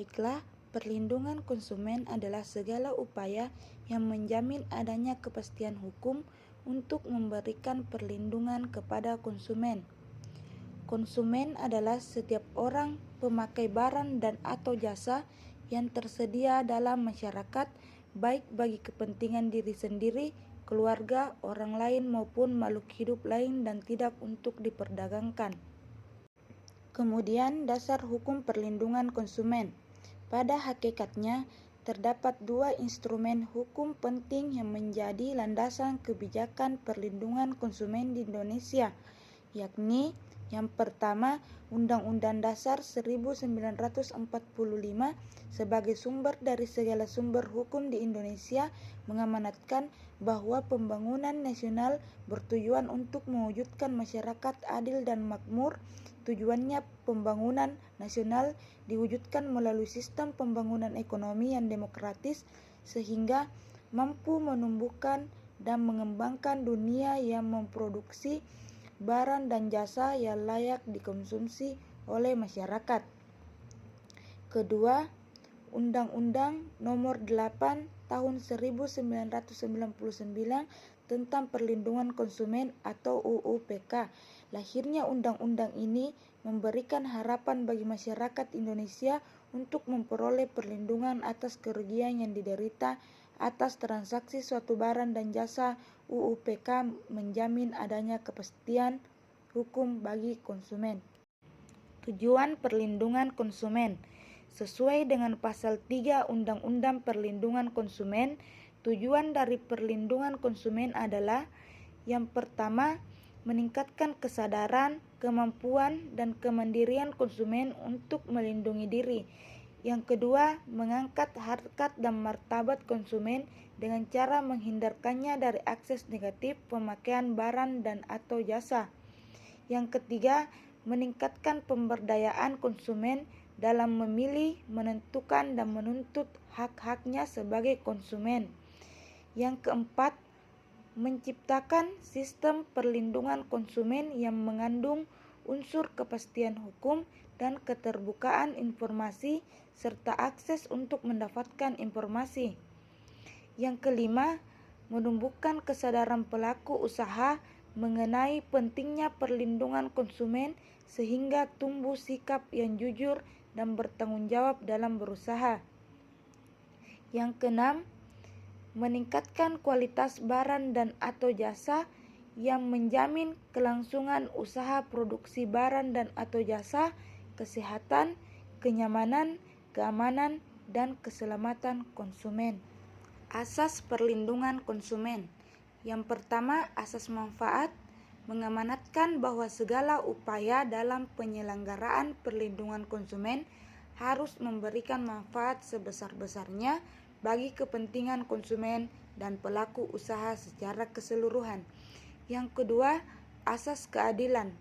Baiklah, perlindungan konsumen adalah segala upaya yang menjamin adanya kepastian hukum untuk memberikan perlindungan kepada konsumen. Konsumen adalah setiap orang pemakai barang dan atau jasa yang tersedia dalam masyarakat, baik bagi kepentingan diri sendiri, keluarga, orang lain maupun makhluk hidup lain dan tidak untuk diperdagangkan. Kemudian dasar hukum perlindungan konsumen. Pada hakikatnya, terdapat dua instrumen hukum penting yang menjadi landasan kebijakan perlindungan konsumen di Indonesia, yakni yang pertama, Undang-Undang Dasar 1945 sebagai sumber dari segala sumber hukum di Indonesia mengamanatkan bahwa pembangunan nasional bertujuan untuk mewujudkan masyarakat adil dan makmur. Tujuannya pembangunan nasional diwujudkan melalui sistem pembangunan ekonomi yang demokratis sehingga mampu menumbuhkan dan mengembangkan dunia yang memproduksi barang dan jasa yang layak dikonsumsi oleh masyarakat. Kedua, Undang-Undang Nomor 8 Tahun 1999 tentang Perlindungan Konsumen atau UU-PK. Lahirnya undang-undang ini memberikan harapan bagi masyarakat Indonesia untuk memperoleh perlindungan atas kerugian yang diderita atas transaksi suatu barang dan jasa. UU-PK menjamin adanya kepastian hukum bagi konsumen. Tujuan perlindungan konsumen. Sesuai dengan pasal 3 Undang-Undang Perlindungan Konsumen, tujuan dari perlindungan konsumen adalah yang pertama, meningkatkan kesadaran, kemampuan, dan kemandirian konsumen untuk melindungi diri. Yang kedua, mengangkat harkat dan martabat konsumen dengan cara menghindarkannya dari akses negatif pemakaian barang dan atau jasa. Yang ketiga, meningkatkan pemberdayaan konsumen dalam memilih, menentukan, dan menuntut hak-haknya sebagai konsumen. Yang keempat, menciptakan sistem perlindungan konsumen yang mengandung unsur kepastian hukum dan keterbukaan informasi serta akses untuk mendapatkan informasi. Yang kelima, menumbuhkan kesadaran pelaku usaha mengenai pentingnya perlindungan konsumen sehingga tumbuh sikap yang jujur dan bertanggung jawab dalam berusaha. Yang keenam, meningkatkan kualitas barang dan atau jasa yang menjamin kelangsungan usaha produksi barang dan atau jasa, kesehatan, kenyamanan, keamanan, dan keselamatan konsumen. Asas perlindungan konsumen. Yang pertama, asas manfaat mengamanatkan bahwa segala upaya dalam penyelenggaraan perlindungan konsumen harus memberikan manfaat sebesar-besarnya bagi kepentingan konsumen dan pelaku usaha secara keseluruhan. Yang kedua, asas keadilan.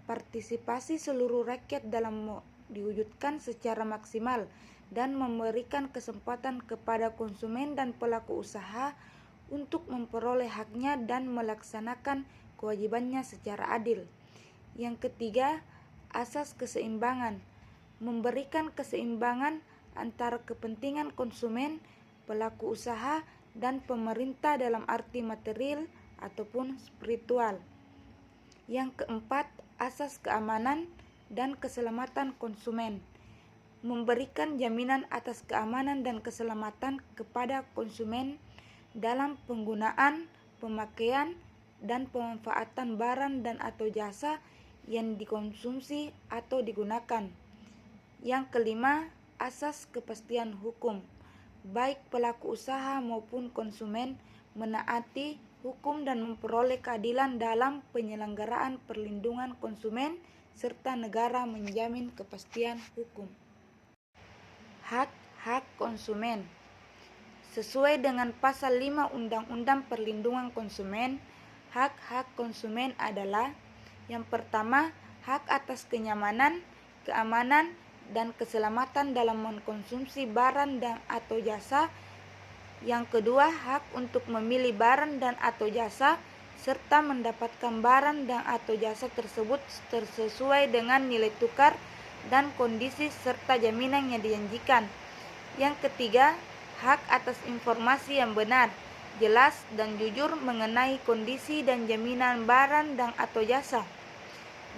Partisipasi seluruh rakyat dalam diwujudkan secara maksimal dan memberikan kesempatan kepada konsumen dan pelaku usaha untuk memperoleh haknya dan melaksanakan kewajibannya secara adil. Yang ketiga, asas keseimbangan. Memberikan keseimbangan antara kepentingan konsumen, pelaku usaha, dan pemerintah dalam arti material ataupun spiritual. Yang keempat, asas keamanan dan keselamatan konsumen. Memberikan jaminan atas keamanan dan keselamatan kepada konsumen dalam penggunaan, pemakaian, dan pemanfaatan barang dan atau jasa yang dikonsumsi atau digunakan. Yang kelima, asas kepastian hukum. Baik pelaku usaha maupun konsumen menaati hukum dan memperoleh keadilan dalam penyelenggaraan perlindungan konsumen serta negara menjamin kepastian hukum. Hak-hak konsumen. Sesuai dengan pasal 5 Undang-Undang Perlindungan Konsumen, hak-hak konsumen adalah yang pertama, hak atas kenyamanan, keamanan, dan keselamatan dalam mengkonsumsi barang dan atau jasa. Yang kedua, hak untuk memilih barang dan atau jasa serta mendapatkan barang dan atau jasa tersebut sesuai dengan nilai tukar dan kondisi serta jaminan yang dijanjikan. Yang ketiga, hak atas informasi yang benar, jelas, dan jujur mengenai kondisi dan jaminan barang dan atau jasa.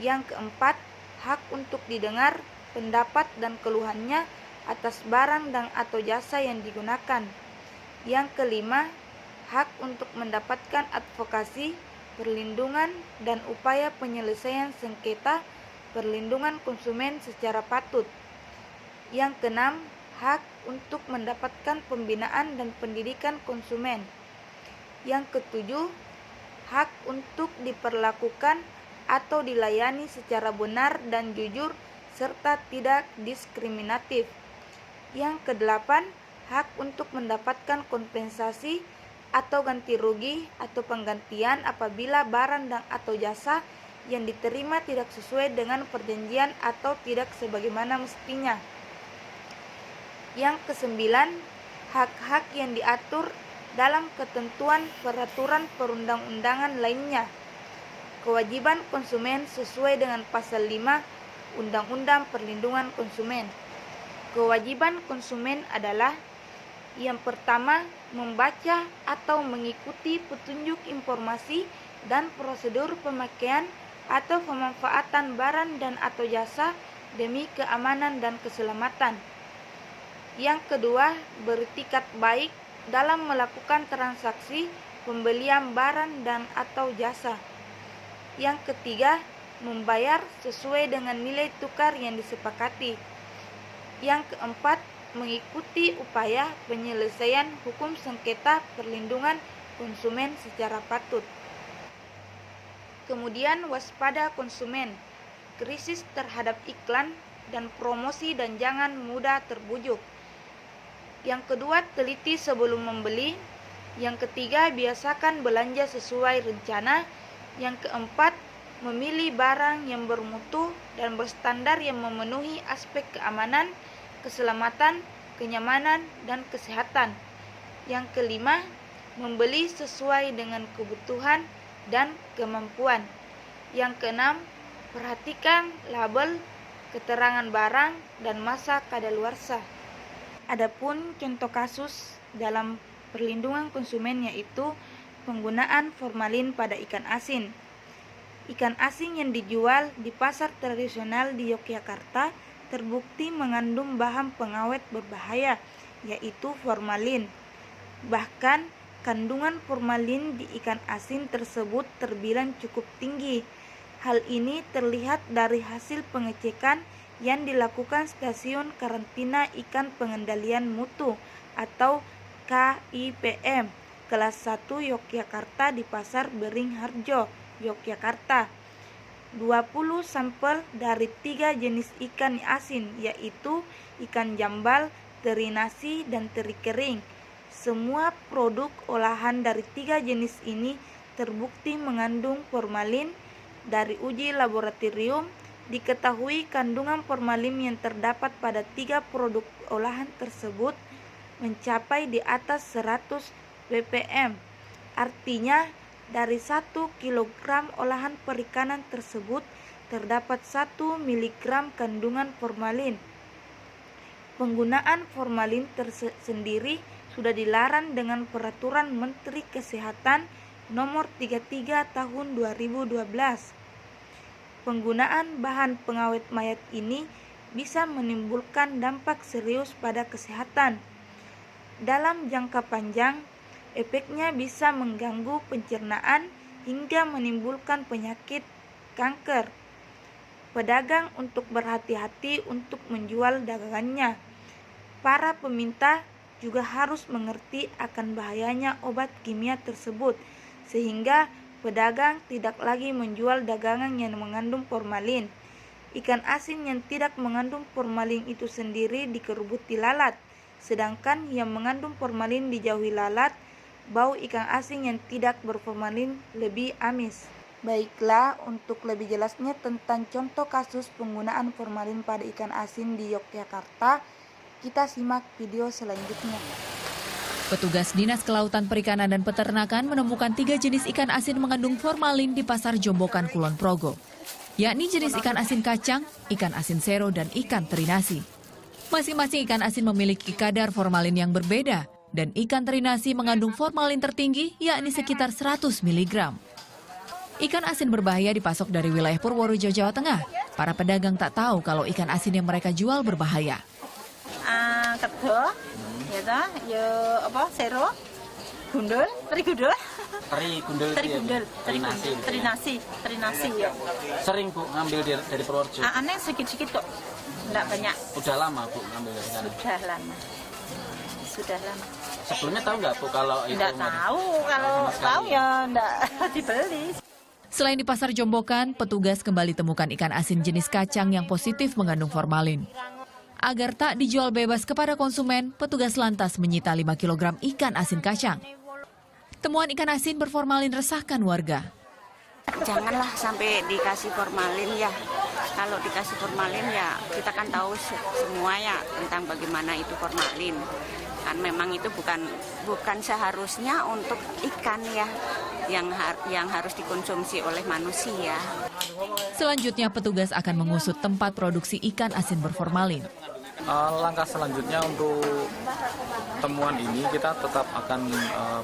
Yang keempat, hak untuk didengar pendapat dan keluhannya atas barang dan atau jasa yang digunakan. Yang kelima, hak untuk mendapatkan advokasi, perlindungan, dan upaya penyelesaian sengketa perlindungan konsumen secara patut. Yang keenam, hak untuk mendapatkan pembinaan dan pendidikan konsumen. Yang ketujuh, hak untuk diperlakukan atau dilayani secara benar dan jujur serta tidak diskriminatif. Yang kedelapan, hak untuk mendapatkan kompensasi atau ganti rugi atau penggantian apabila barang dan atau jasa yang diterima tidak sesuai dengan perjanjian atau tidak sebagaimana mestinya. Yang kesembilan, hak-hak yang diatur dalam ketentuan peraturan perundang-undangan lainnya. Kewajiban konsumen sesuai dengan pasal 5 Undang-Undang Perlindungan Konsumen. Kewajiban konsumen adalah: yang pertama, membaca atau mengikuti petunjuk informasi dan prosedur pemakaian atau pemanfaatan barang dan atau jasa demi keamanan dan keselamatan. Yang kedua, beretikat baik dalam melakukan transaksi pembelian barang dan atau jasa. Yang ketiga, membayar sesuai dengan nilai tukar yang disepakati. Yang keempat, mengikuti upaya penyelesaian hukum sengketa perlindungan konsumen secara patut. Kemudian, waspada konsumen, krisis terhadap iklan dan promosi dan jangan mudah terbujuk. Yang kedua, teliti sebelum membeli. Yang ketiga, biasakan belanja sesuai rencana. Yang keempat, memilih barang yang bermutu dan berstandar yang memenuhi aspek keamanan, keselamatan, kenyamanan, dan kesehatan. Yang kelima, membeli sesuai dengan kebutuhan dan kemampuan. Yang keenam, perhatikan label, keterangan barang, dan masa kadaluarsa. Adapun contoh kasus dalam perlindungan konsumen yaitu penggunaan formalin pada ikan asin. Ikan asin yang dijual di pasar tradisional di Yogyakarta terbukti mengandung bahan pengawet berbahaya, yaitu formalin. Bahkan, kandungan formalin di ikan asin tersebut terbilang cukup tinggi. Hal ini terlihat dari hasil pengecekan yang dilakukan Stasiun Karantina Ikan Pengendalian Mutu atau KIPM kelas 1 Yogyakarta di Pasar Beringharjo, Yogyakarta. 20 sampel dari 3 jenis ikan asin, yaitu ikan jambal, teri nasi, dan teri kering. Semua produk olahan dari 3 jenis ini terbukti mengandung formalin. Dari uji laboratorium, diketahui kandungan formalin yang terdapat pada 3 produk olahan tersebut mencapai di atas 100 ppm. Artinya, dari 1 kg olahan perikanan tersebut terdapat 1 mg kandungan formalin. Penggunaan formalin tersendiri sudah dilarang dengan Peraturan Menteri Kesehatan Nomor 33 Tahun 2012. Penggunaan bahan pengawet mayat ini bisa menimbulkan dampak serius pada kesehatan. Dalam jangka panjang, efeknya bisa mengganggu pencernaan hingga menimbulkan penyakit kanker. Pedagang untuk berhati-hati untuk menjual dagangannya. Para peminta juga harus mengerti akan bahayanya obat kimia tersebut, sehingga pedagang tidak lagi menjual dagangan yang mengandung formalin. Ikan asin yang tidak mengandung formalin itu sendiri dikerubuti lalat, sedangkan yang mengandung formalin dijauhi lalat. Bau ikan asin yang tidak berformalin lebih amis. Baiklah, untuk lebih jelasnya tentang contoh kasus penggunaan formalin pada ikan asin di Yogyakarta, kita simak video selanjutnya. Petugas Dinas Kelautan Perikanan dan Peternakan menemukan 3 jenis ikan asin mengandung formalin di Pasar Jombokan, Kulon Progo. yakni jenis ikan asin kacang, ikan asin sero, dan ikan teri nasi. Masing-masing ikan asin memiliki kadar formalin yang berbeda, dan ikan teri nasi mengandung formalin tertinggi, yakni sekitar 100 mg. Ikan asin berbahaya dipasok dari wilayah Purworejo, Jawa Tengah. Para pedagang tak tahu kalau ikan asin yang mereka jual berbahaya. Kedo, ya toh, ya apa, sero, gundul, teri gundul. Teri nasi ya. Sering Bu ngambil dari Purworejo? Aneh sedikit kok, enggak banyak. Udah lama Bu ngambil dari sana? Sudah lama. Sebelumnya tahu nggak Bu kalau itu? Enggak tahu, kalau tahu ya enggak dibeli. Selain di Pasar Jombokan, petugas kembali temukan ikan asin jenis kacang yang positif mengandung formalin. Agar tak dijual bebas kepada konsumen, petugas lantas menyita 5 kg ikan asin kacang. Temuan ikan asin berformalin resahkan warga. Janganlah sampai dikasih formalin ya. Kalau dikasih formalin ya kita kan tahu semua ya tentang bagaimana itu formalin. Kan memang itu bukan seharusnya untuk ikan ya yang harus dikonsumsi oleh manusia. Selanjutnya petugas akan mengusut tempat produksi ikan asin berformalin. Langkah selanjutnya untuk temuan ini kita tetap akan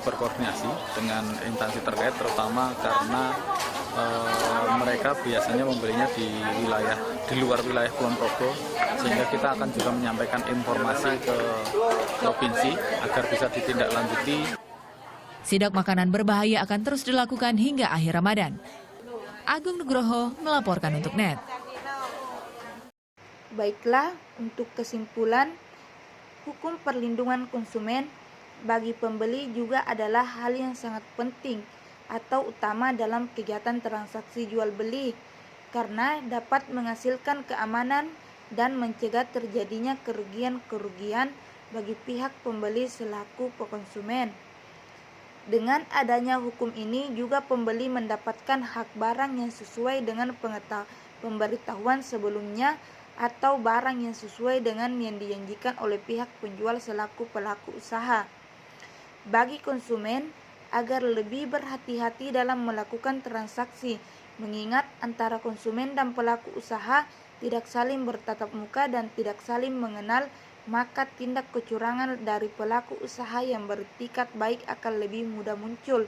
berkoordinasi dengan instansi terkait, terutama karena mereka biasanya membelinya di luar wilayah Kulon Progo, sehingga kita akan juga menyampaikan informasi ke provinsi agar bisa ditindaklanjuti. Sidak makanan berbahaya akan terus dilakukan hingga akhir Ramadan. Agung Nugroho melaporkan untuk NET. Baiklah, untuk kesimpulan, hukum perlindungan konsumen bagi pembeli juga adalah hal yang sangat penting atau utama dalam kegiatan transaksi jual beli karena dapat menghasilkan keamanan dan mencegah terjadinya kerugian-kerugian bagi pihak pembeli selaku konsumen. Dengan adanya hukum ini juga pembeli mendapatkan hak barang yang sesuai dengan pemberitahuan sebelumnya atau barang yang sesuai dengan yang dijanjikan oleh pihak penjual selaku pelaku usaha. Bagi konsumen, agar lebih berhati-hati dalam melakukan transaksi, mengingat antara konsumen dan pelaku usaha tidak saling bertatap muka dan tidak saling mengenal, maka tindak kecurangan dari pelaku usaha yang beretikat baik akan lebih mudah muncul.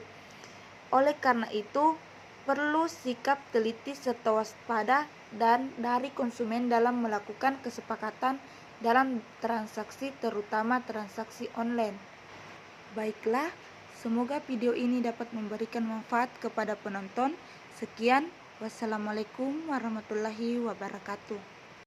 Oleh karena itu, perlu sikap teliti serta waspada dan dari konsumen dalam melakukan kesepakatan dalam transaksi, terutama transaksi online. Baiklah, semoga video ini dapat memberikan manfaat kepada penonton. Sekian, wassalamualaikum warahmatullahi wabarakatuh.